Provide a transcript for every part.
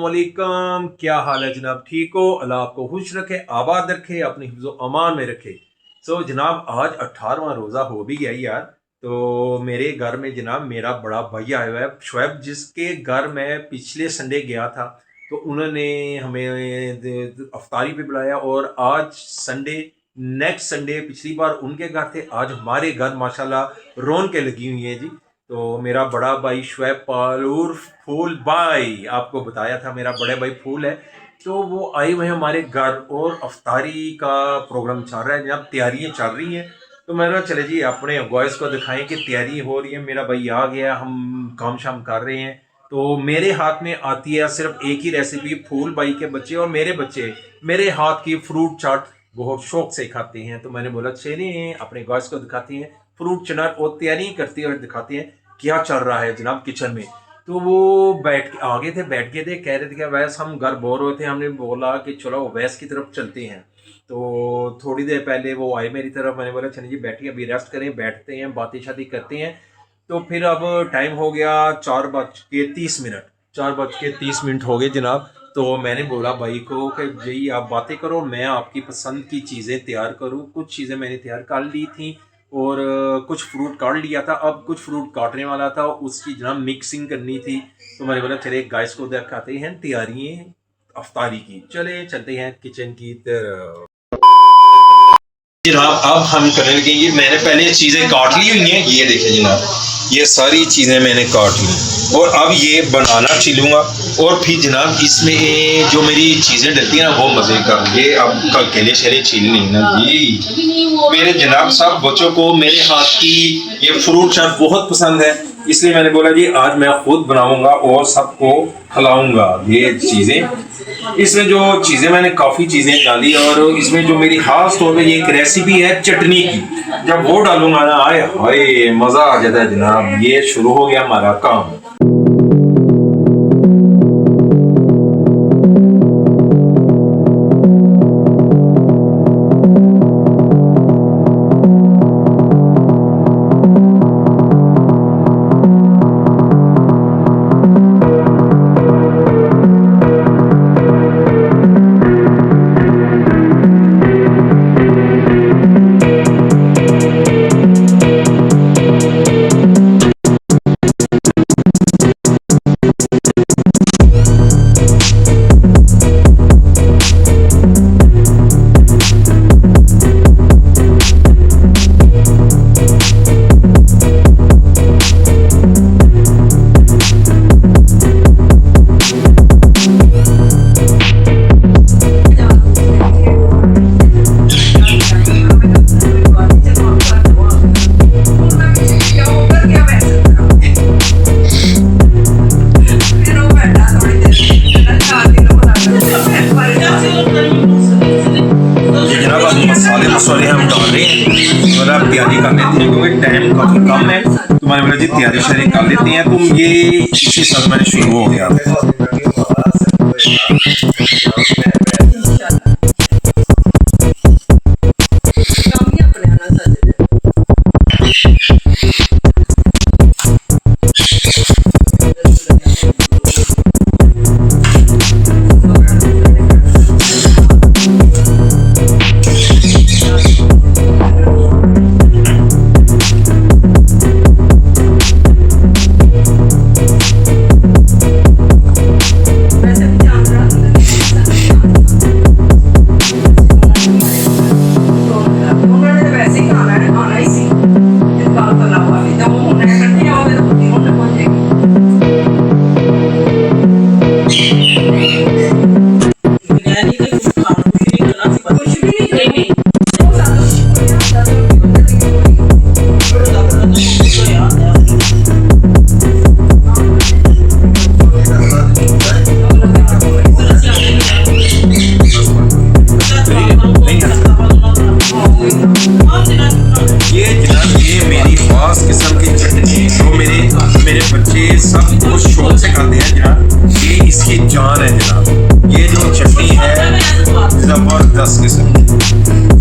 अस्सलामुअलैकुम, क्या हाल है जनाब? ठीक हो? अल्लाह आपको खुश रखे, आबाद रखे, अपनी हिफ्ज़ो अमान में रखे। जनाब आज 18वां रोज़ा हो भी गया यार। तो मेरे घर में जनाब मेरा बड़ा भाई आया हुआ है शुएब, जिसके घर में पिछले संडे गया था। तो उन्होंने हमें अफ्तारी पे बुलाया और आज संडे, नेक्स्ट संडे पिछली बार उनके घर थे, आज हमारे घर माशाल्लाह रौनकें लगी हुई हैं जी। तो मेरा बड़ा भाई शुएब पाल उर्फ फूल भाई, आपको बताया था मेरा बड़े भाई फूल है, तो वो आए हुए हैं हमारे घर और अफ्तारी का प्रोग्राम चल रहा है जनाब, तैयारियां चल रही हैं। तो मैंने कहा चले जी अपने बॉयज़ को दिखाएं कि तैयारी हो रही है। मेरा भाई आ गया, हम काम शाम कर रहे हैं। तो मेरे हाथ में आती है सिर्फ एक ही रेसिपी, फूल भाई के बच्चे और मेरे बच्चे मेरे हाथ की फ्रूट चाट बहुत शौक से खाते हैं। तो मैंने बोला चलिए अपने बॉयज़ को दिखाते हैं फ्रूट चाट, और तैयारी करते हैं और दिखाते हैं क्या चल रहा है जनाब किचन में। तो वो आगे थे, बैठ गए थे, कह रहे थे कि वैस हम घर बोर हुए थे, हमने बोला कि चलो वैस की तरफ चलते हैं। तो थोड़ी देर पहले वो आए मेरी तरफ, मैंने बोला चलिए जी बैठिए, अभी रेस्ट करें, बैठते हैं, बातें शादी करते हैं। तो फिर अब टाइम हो गया 4:30, 4:30 हो गए जनाब। तो मैंने बोला भाई को कि जी आप बातें करो, मैं आपकी पसंद की चीज़ें तैयार करूँ। कुछ चीज़ें मैंने तैयार कर ली थी और कुछ फ्रूट काट लिया था, अब कुछ फ्रूट काटने वाला था, उसकी जनाब मिक्सिंग करनी थी। तो मैंने बोला चले गाइस को दिखाते हैं तैयारियां अफ्तारी की, चले चलते हैं किचन की तरफ। जनाब अब हम करने लगेंगे, मैंने पहले चीज़ें काट ली हुई हैं, ये देखें जनाब, ये सारी चीज़ें मैंने काट ली और अब ये बनाना छिलूंगा। और फिर जनाब इसमें जो मेरी चीज़ें डलती हैं ना वो मज़े का, ये अब अकेले शैले छील नहीं ना जी। मेरे जनाब साहब बच्चों को मेरे हाथ की ये फ्रूट चाट बहुत पसंद है, इसलिए मैंने बोला जी आज मैं खुद बनाऊंगा और सबको खिलाऊंगा ये चीज़ें। इसमें जो चीज़ें मैंने काफ़ी चीज़ें डाली और इसमें जो मेरी खास तौर पे ये एक रेसिपी है चटनी की, जब वो डालूंगा ना आए हाय मज़ा आ जाता है जनाब। ये शुरू हो गया हमारा काम। मसाले हम डाल रहे हैं, मतलब तैयारी कर लेते हैं क्योंकि टाइम काफ़ी कम है। तो मैंने बोला जी तैयारी शारी कर लेते हैं। तुम ये इसी साथ मैंने शुरू हो गया। बच्चे सब बहुत शौक से खाते हैं जनाब, ये इसकी जान है जनाब। ये जो चटनी है जबरदस्त किस्म की।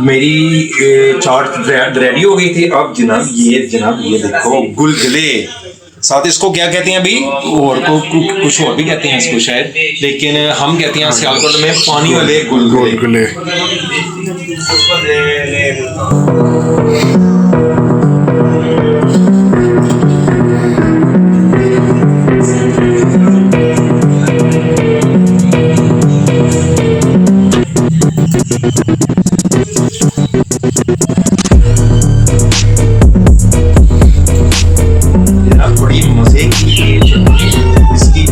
मेरी चाट रेडी हो गई थी। अब जनाब ये देखो गुलगुले, साथ इसको क्या कहते हैं अभी, और को कुछ और भी कहते हैं इसको शायद, लेकिन हम कहते हैं सियालकोट में पानी वाले गुलगुले। बड़ी मजे की ये चटनी इसकी।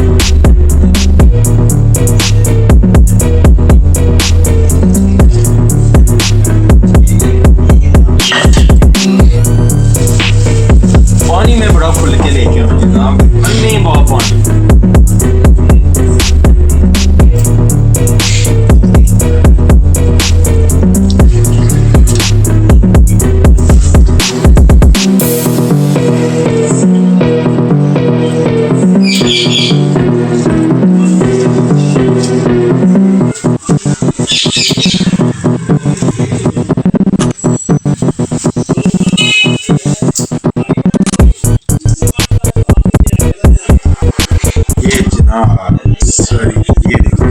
पानी में बड़ा खुल के लेके आऊँ जनाब, अन्ने बहुत पानी। सॉरी ये देखो,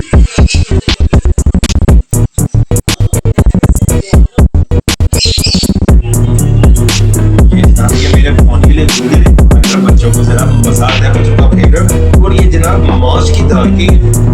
ये मेरे फोन के लिए बच्चों को जरा मजाक है, बच्चों का फेवरेट। और ये जनाब माश की दाल की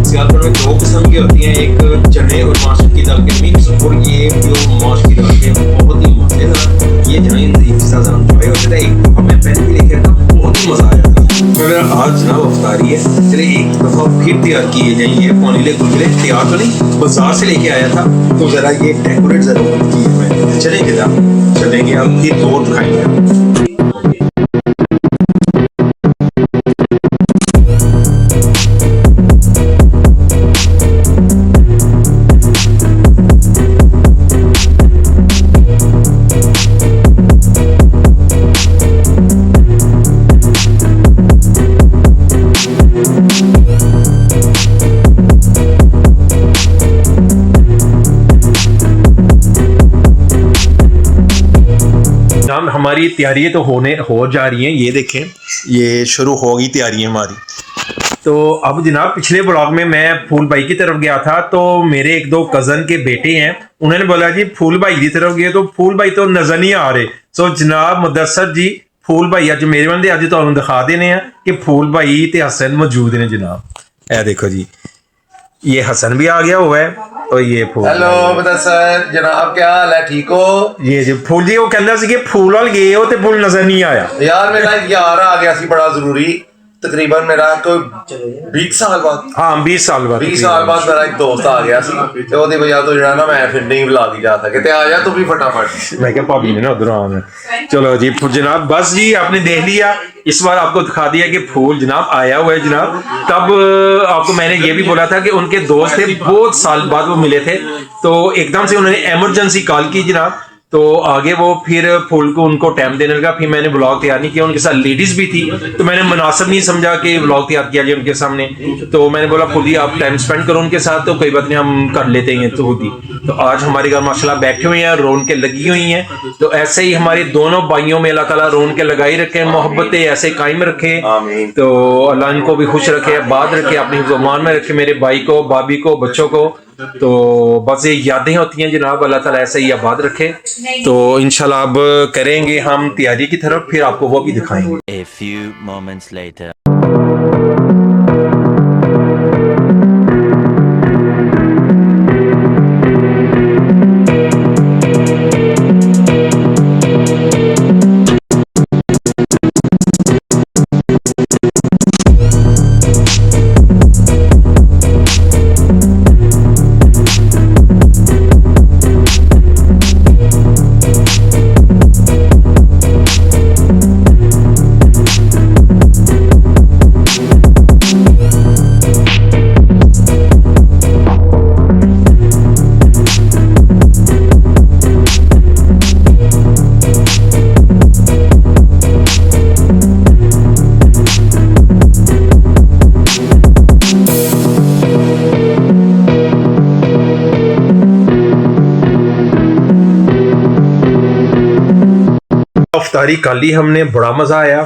सियालकोट में दो किस्म की होती हैं, एक चने और माश की दाल के मिक्स, और ये जो माश की दाल के बहुत ही मजेदार। ये जनाब एंजॉय होता है। एक दफा मैं पहले भी लेके आया, बहुत ही मजा आया था। मगर आज जनाब अफ्तारी है, चले एक दफा फिर तैयार किए जाएंगे पानीले गुलगुले। तैयार तो नहीं, बाजार से लेके आया था, तो जरा ये डेकोरेट जरूर किए मैं। चलेंगे अब फिर तो दिखाएंगे। हमारी तैयारी तो हो जा रही है, ये देखें ये शुरू हो गई तैयारी हमारी। तो अब जनाब पिछले ब्लॉग में मैं फूल भाई की तरफ गया था, तो मेरे एक दो कजन के बेटे हैं, उन्होंने बोला जी फूल भाई की तरफ गए, तो फूल भाई तो नजर नहीं आ रहे। सो जनाब मुदस्सर जी फूल भाई अज मेरे बंदे अज तुहानू दिखा देने हैं कि फूल भाई ते हसन मौजूद ने जनाब। ए देखो जी ये हसन भी आ गया हुआ है, तो ये फूल। हेलो मुदस्सर जनाब, क्या हाल है, ठीक हो? ये जी फूल जी वो कहंदा सी कि फूल वाल गए हो ते फूल नजर नहीं आया यार। मेरा एक यार आ गया सी बड़ा जरूरी, तकरीबन मेरा कोई 20 साल बाद, हाँ 20 साल बाद मेरा एक दोस्त आ गया सी, ते ओदी वजह तो जरा ना मैं फिर नहीं बुला दी जा सके। ते आ जा तू भी फटाफट। मैं क्या भाभी ने ना उधर आना। चलो जी जनाब, बस जी आपने देख लिया, इस बार आपको दिखा दिया कि फूल जनाब आया हुआ है जनाब। तब आपको मैंने ये भी बोला था कि उनके दोस्त थे, बहुत साल बाद वो मिले थे, तो एकदम से उन्होंने इमरजेंसी कॉल की जनाब। तो आगे वो फिर फूल को उनको टाइम देने लगा, फिर मैंने ब्लॉग तैयार नहीं किया, उनके साथ लेडीज भी थी, तो मैंने मुनासिब नहीं समझा कि ब्लॉग तैयार किया जाए उनके सामने। तो मैंने बोला फूल जी आप टाइम स्पेंड करो उनके साथ, तो कोई बात नहीं हम कर लेते हैं तो होती। तो आज हमारे घर माशाल्लाह बैठे हुए हैं, रौनकें लगी हुई हैं। तो ऐसे ही हमारे दोनों भाइयों में अल्लाह ताला रौनकें लगाई रखे, मोहब्बतें ऐसे कायम रखे, तो अल्लाह इनको भी खुश रखे, आबाद रखे, अपनी ज़ुबान में रखे, मेरे भाई को, भाभी को, बच्चों को। तो बस ये यादें होती हैं जनाब, अल्लाह ताला ऐसे ही आबाद रखे। तो इंशाल्लाह अब करेंगे हम तैयारी की तरफ, फिर आपको वो भी दिखाएंगे। A few moments later. अफ्तारी कर ली हमने, बड़ा मज़ा आया।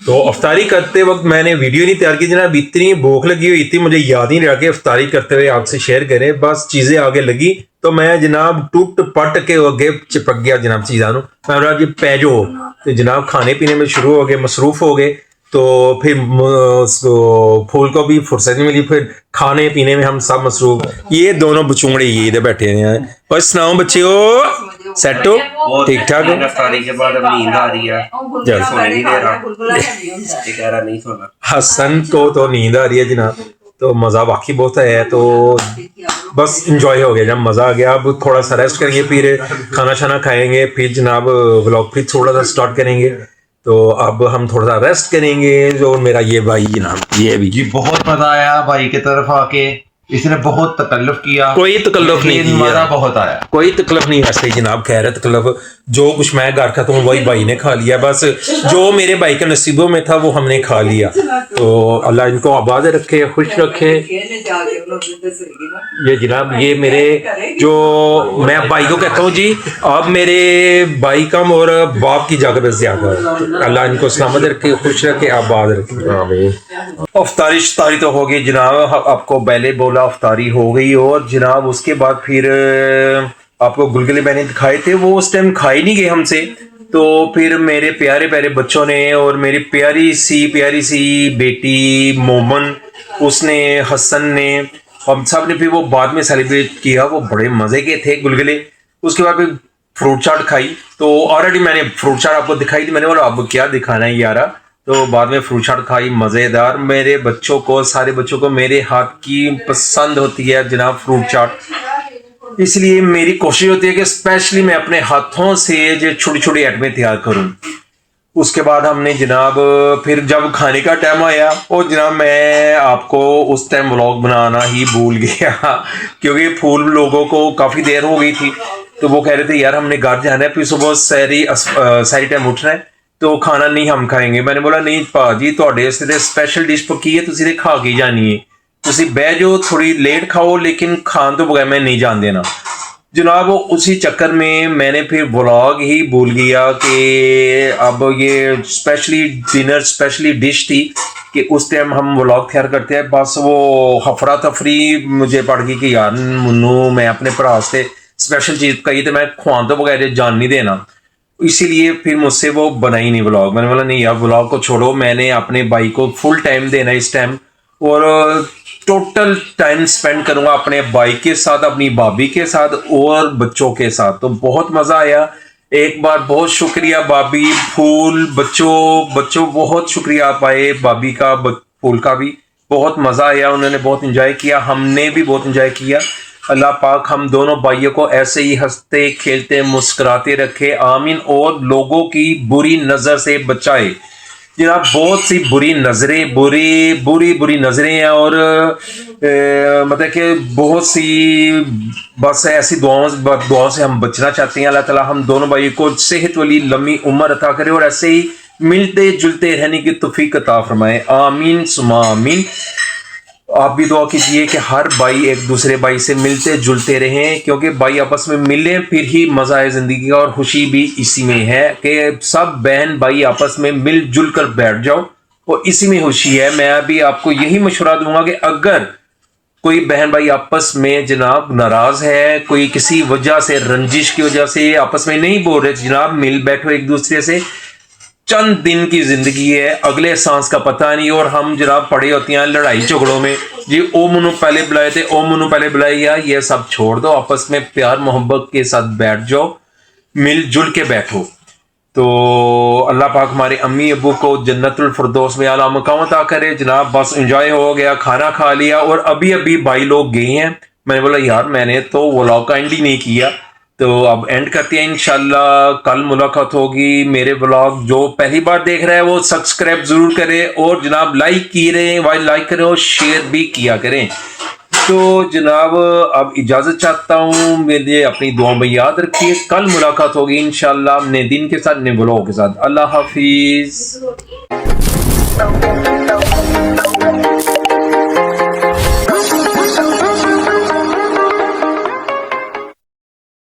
तो अफ्तारी करते वक्त मैंने वीडियो नहीं तैयार की जनाब, इतनी भूख लगी हुई थी मुझे याद ही नहीं रहा कि अफ्तारी करते हुए आपसे शेयर करें, बस चीज़ें आगे लगी तो मैं जनाब टूट पट के अगे चिपक गया जनाब चीज़ां मैं बोला जी पै जाओ, तो जनाब खाने पीने में शुरू हो गए, मसरूफ़ हो गए। तो फिर फूल को भी फुर्सत नहीं मिली, फिर खाने पीने में हम सब मसरूफ। ये दोनों बचूंगड़े ये इधर बैठे हैं। और सुनाओ बच्चियों, सेट हो, ठीक ठाक हो? अफ्तारी के बाद अब नींद आ रही है, जल्द सोने नहीं दे रहा, ये कह रहा नहीं सोना। हसन को तो नींद आ रही है जनाब, तो मज़ा वाकई बहुत है। तो बस इंजॉय हो गया, जब मज़ा आ गया। अब थोड़ा सा रेस्ट करेंगे, फिर खाना शाना खाएंगे, फिर जनाब व्लॉग फिर थोड़ा सा स्टार्ट करेंगे। तो अब हम थोड़ा सा रेस्ट करेंगे। जो मेरा ये भाई जनाब, ये भी जी बहुत मजा आया भाई की तरफ आके, इसने बहुत तकल्लुफ किया, कोई तकल्लुफ नहीं लेकिन किया। मजा बहुत आया। कोई तकलीफ नहीं, वैसे जनाब खैर है तकलीफ, जो कुछ मैं घर खाता हूँ वही भाई ने खा लिया, बस जो मेरे भाई के नसीबों में था वो हमने खा लिया। तो अल्लाह इनको आबाद रखे, खुश रखे। ये जनाब ये मेरे जो मैं भाई को कहता हूँ जी, अब मेरे भाई कम और बाप की जगह पे ज्यादा है। अल्लाह इनको सलामत रखे, खुश रखे, आबाद रखे। अफ्तारी शतारी तो हो गई जनाब, आपको पहले बोला अफ्तारी हो गई। और जनाब उसके बाद फिर आपको गुलगुले मैंने दिखाए थे, वो उस टाइम खाए नहीं गए हमसे। तो फिर मेरे प्यारे प्यारे बच्चों ने और मेरी प्यारी सी बेटी मोमन, उसने, हसन ने, हम सब ने फिर वो बाद में सेलिब्रेट किया। वो बड़े मज़े के थे गुलगुले। उसके बाद फिर फ्रूट चाट खाई। तो ऑलरेडी मैंने फ्रूट चाट आपको दिखाई थी, मैंने बोला अब क्या दिखाना है यारा। तो बाद में फ्रूट चाट खाई, मज़ेदार। मेरे बच्चों को, सारे बच्चों को मेरे हाथ की पसंद होती है जनाब फ्रूट चाट, इसलिए मेरी कोशिश होती है कि स्पेशली मैं अपने हाथों से जो छोटी छोटी आइटमें तैयार करूं। उसके बाद हमने जनाब फिर जब खाने का टाइम आया, और जनाब मैं आपको उस टाइम व्लॉग बनाना ही भूल गया क्योंकि फूल लोगों को काफ़ी देर हो गई थी। तो वो कह रहे थे यार हमने घर जाना है, फिर सुबह सारी टाइम उठना है, तो खाना नहीं हम खाएंगे। मैंने बोला नहीं भाजी ਤੁਹਾਡੇ ਵਾਸਤੇ ਤੇ स्पेशल डिश पक्की है, ਤੁਸੀਂ ਤੇ खा के जानी है, ਤੁਸੀਂ ਬਹਿ ਜਾਓ, थोड़ी लेट खाओ, लेकिन खान तो बगैर मैं नहीं जान देना। जनाब उसी चक्कर में मैंने फिर व्लॉग ही भूल गया कि अब ये स्पेशली डिनर स्पेशली डिश थी कि उस टाइम हम व्लॉग तैयार करते हैं। बस वो हफरा तफरी मुझे पड़ गई कि यार मुन्नू मैं अपने भरा से स्पेशल चीज़ कही तो मैं खुआन तो बगैर जान नहीं देना, इसीलिए फिर मुझसे वो बना ही नहीं व्लॉग। मैंने बोला नहीं यार व्लॉग को छोड़ो, मैंने अपने भाई को फुल टाइम देना इस टाइम, और टोटल टाइम स्पेंड करूंगा अपने भाई के साथ, अपनी भाभी के साथ और बच्चों के साथ। तो बहुत मज़ा आया। एक बार बहुत शुक्रिया भाभी, फूल, बच्चों बहुत शुक्रिया आप आए, भाभी का, फूल का भी बहुत मज़ा आया। उन्होंने बहुत इंजॉय किया, हमने भी बहुत इंजॉय किया। अल्लाह पाक हम दोनों भाइयों को ऐसे ही हंसते खेलते मुस्कुराते रखे, आमीन। और लोगों की बुरी नज़र से बचाए जनाब। बहुत सी बुरी नज़रें, बुरी नज़रें हैं, और मतलब कि बहुत सी बस ऐसी दुआओं से हम बचना चाहते हैं। अल्लाह ताला हम दोनों भाइयों को सेहत वाली लंबी उम्र अता करे और ऐसे ही मिलते जुलते रहने की तौफीक अता फरमाए, आमीन सुमा आमीन। आप भी दुआ कीजिए कि हर भाई एक दूसरे भाई से मिलते जुलते रहें, क्योंकि भाई आपस में मिले फिर ही मज़ा है ज़िंदगी का, और खुशी भी इसी में है कि सब बहन भाई आपस में मिलजुल कर बैठ जाओ, और इसी में खुशी है। मैं भी आपको यही मशवरा दूंगा कि अगर कोई बहन भाई आपस में जनाब नाराज़ है, कोई किसी वजह से, रंजिश की वजह से आपस में नहीं बोल रहे, जनाब मिल बैठो एक दूसरे से। चंद दिन की जिंदगी है, अगले सांस का पता नहीं, और हम जनाब पड़े होते हैं लड़ाई झगड़ों में जी, ओ मुन्नू पहले बुलाए थे, ओ मुन्नू पहले बुलाए, या ये सब छोड़ दो, आपस में प्यार मोहब्बत के साथ बैठ जाओ, मिलजुल के बैठो। तो अल्लाह पाक हमारे अम्मी अब्बू को जन्नतुल फिरदौस में आला मकाम अता करे जनाब। बस एंजॉय हो गया, खाना खा लिया, और अभी भाई लोग गए हैं। मैंने बोला यार मैंने तो व्लॉग का एंड ही नहीं किया, तो अब एंड करते हैं इंशाल्लाह। कल मुलाकात होगी। मेरे व्लॉग जो पहली बार देख रहे हैं वो सब्सक्राइब जरूर करें, और जनाब लाइक करें और शेयर भी किया करें। तो जनाब अब इजाज़त चाहता हूँ, मेरे अपनी दुआ में याद रखिए। कल मुलाकात होगी इंशाल्लाह नए दिन के साथ, नए व्लॉग के साथ। अल्लाह हाफिज़।